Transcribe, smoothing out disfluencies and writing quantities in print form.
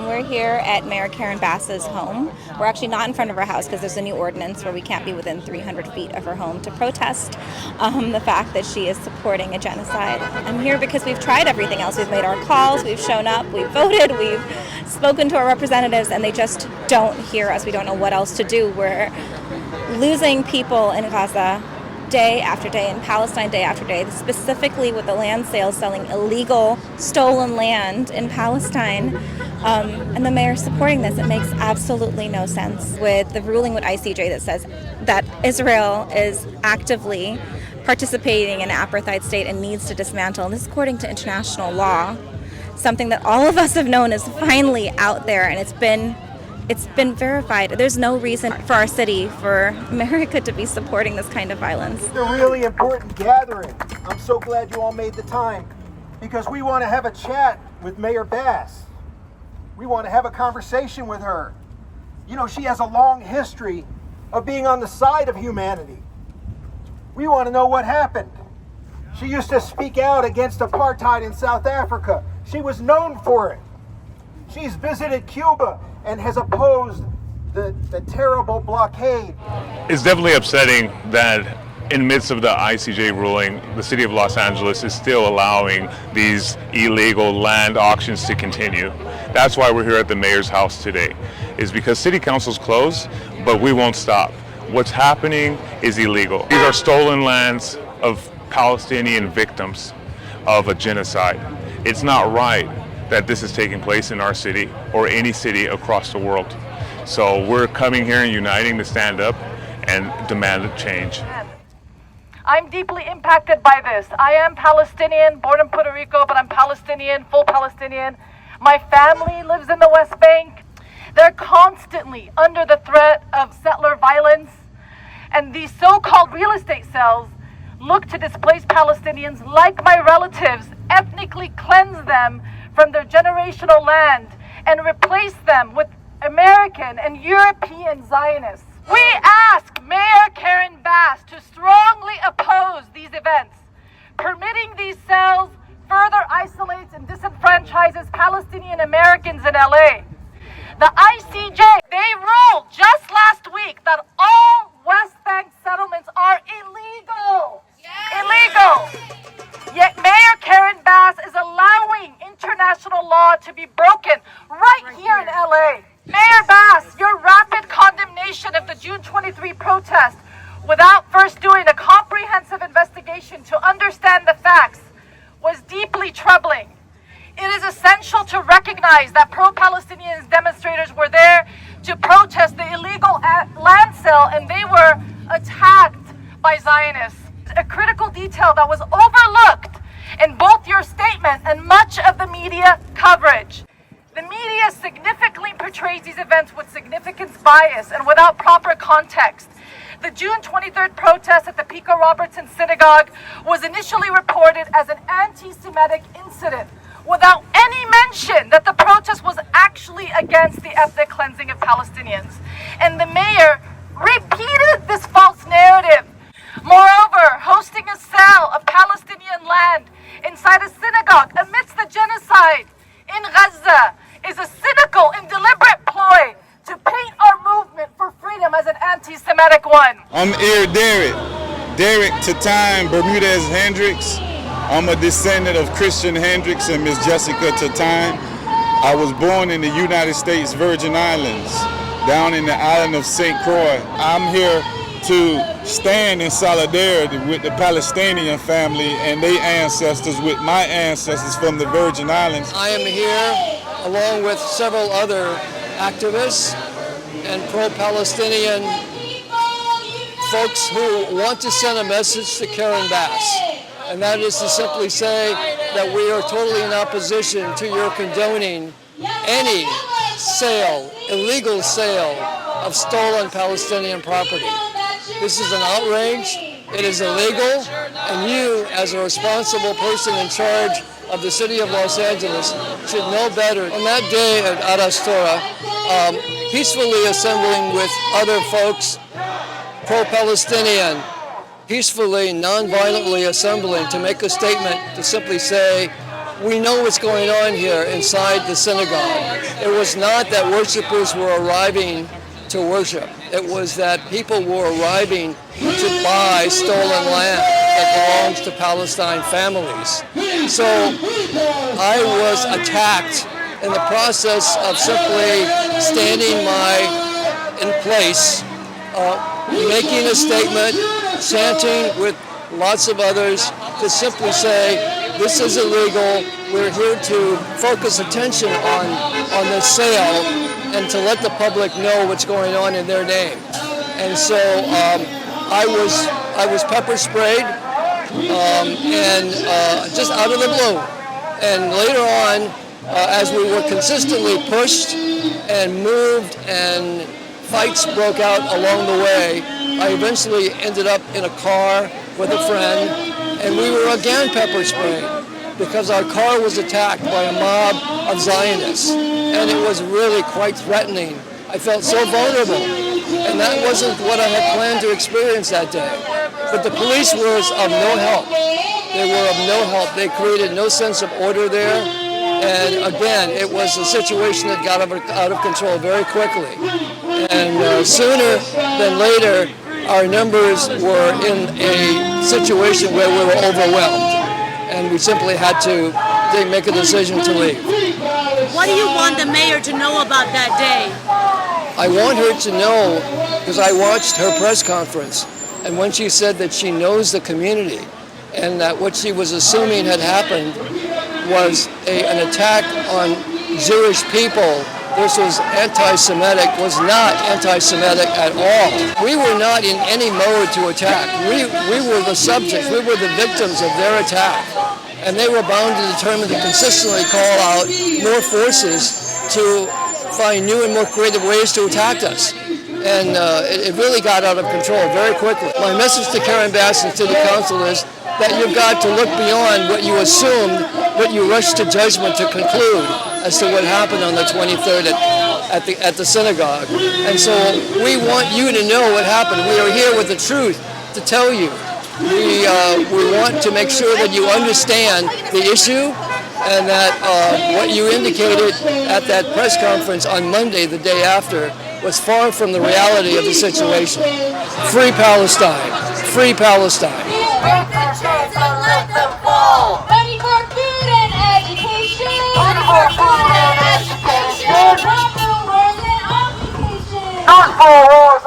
We're here at Mayor Karen Bass's home. We're actually not in front of her house because there's a new ordinance where we can't be within 300 feet of her home to protest the fact that she is supporting a genocide. I'm here because we've tried everything else. We've made our calls, we've shown up, we've voted, we've spoken to our representatives, and they just don't hear us. We don't know what else to do. We're losing people in Gaza day after day, in Palestine day after day, specifically with the land sales, selling illegal, stolen land in Palestine. And the mayor's supporting this. It makes absolutely no sense with the ruling with ICJ that says that Israel is actively participating in an apartheid state and needs to dismantle. And this is according to international law, something that all of us have known is finally out there, and it's been verified. There's no reason for our city, for America, to be supporting this kind of violence. It's a really important gathering. I'm so glad you all made the time, because we want to have a chat with Mayor Bass. We want to have a conversation with her. You know, she has a long history of being on the side of humanity. We want to know what happened. She used to speak out against apartheid in South Africa. She was known for it. She's visited Cuba and has opposed the terrible blockade. It's definitely upsetting that in midst of the ICJ ruling, the city of Los Angeles is still allowing these illegal land auctions to continue. That's why we're here at the mayor's house today, is because city council's closed, but we won't stop. What's happening is illegal. These are stolen lands of Palestinian victims of a genocide. It's not right that this is taking place in our city or any city across the world. So we're coming here and uniting to stand up and demand a change. I'm deeply impacted by this. I am Palestinian, born in Puerto Rico, but I'm Palestinian, full Palestinian. My family lives in the West Bank. They're constantly under the threat of settler violence, and these so-called real estate sales look to displace Palestinians like my relatives, ethnically cleanse them from their generational land and replace them with American and European Zionists. We ask Mayor Karen Bass to strongly oppose these events. Permitting these sales further isolates and disenfranchises Palestinian Americans in LA. The ICJ, they ruled just last week that all West Bank settlements are illegal. Illegal. Yet Mayor Karen Bass is allowing international law to be broken right here in LA. Mayor Bass, your rapid condemnation of the June 23 protest without first doing a comprehensive investigation to understand the facts was deeply troubling. It is essential to recognize that pro-Palestinian demonstrators were there to protest the illegal land sale, and they were attacked by Zionists. A critical detail that was overlooked in both your statement and much of the media coverage. The media significantly portrays these events with significance bias and without proper context. The June 23rd protest at the Pico-Robertson synagogue was initially reported as an anti-Semitic incident, without any mention that the protest was actually against the ethnic cleansing of Palestinians. And the mayor repeated this false narrative. Moreover, hosting a sale of Palestinian land inside a synagogue amidst the genocide in Gaza is a cynical and deliberate ploy to paint our movement for freedom as an anti-Semitic one. I'm Derek Tatine Bermudez Hendricks. I'm a descendant of Christian Hendricks and Miss Jessica Tatine. I was born in the United States Virgin Islands, down in the island of St. Croix. I'm here to stand in solidarity with the Palestinian family and their ancestors, with my ancestors from the Virgin Islands. I am here along with several other activists and pro-Palestinian folks who want to send a message to Karen Bass. And that is to simply say that we are totally in opposition to your condoning any sale, illegal sale of stolen Palestinian property. This is an outrage, it is illegal, and you, as a responsible person in charge of the city of Los Angeles, should know better. On that day at Arastora, peacefully assembling with other folks, pro-Palestinian, peacefully, non-violently assembling to make a statement to simply say we know what's going on here inside the synagogue. It was not that worshipers were arriving to worship. It was that people were arriving to buy stolen land that belongs to Palestine families. So I was attacked in the process of simply standing in place, making a statement, chanting with lots of others to simply say, this is illegal. We're here to focus attention on the sale and to let the public know what's going on in their name. And so I was pepper sprayed and just out of the blue. And later on, as we were consistently pushed and moved and fights broke out along the way, I eventually ended up in a car with a friend, and we were again pepper sprayed because our car was attacked by a mob of Zionists, and it was really quite threatening. I felt so vulnerable, and that wasn't what I had planned to experience that day. But the police were of no help. They were of no help. They created no sense of order there, and again, it was a situation that got out of control very quickly. And sooner than later, our numbers were in a situation where we were overwhelmed, and we simply had to make a decision to leave. What do you want the mayor to know about that day? I want her to know, because I watched her press conference, and when she said that she knows the community, and that what she was assuming had happened was an attack on Jewish people. This was anti-Semitic, was not anti-Semitic at all. We were not in any mode to attack. We were the subjects, we were the victims of their attack. And they were bound and determined to consistently call out more forces to find new and more creative ways to attack us. And it really got out of control very quickly. My message to Karen Bass and City Council is that you've got to look beyond what you assumed, what you rushed to judgment to conclude as to what happened on the 23rd at the synagogue. And so we want you to know what happened. We are here with the truth to tell you. We want to make sure that you understand the issue, and that what you indicated at that press conference on Monday, the day after, was far from the reality of the situation. Free Palestine. Free Palestine. Break the chains and let them fall. Ready for food and education. Ready for food and education. Not for wars and occupation. Not for wars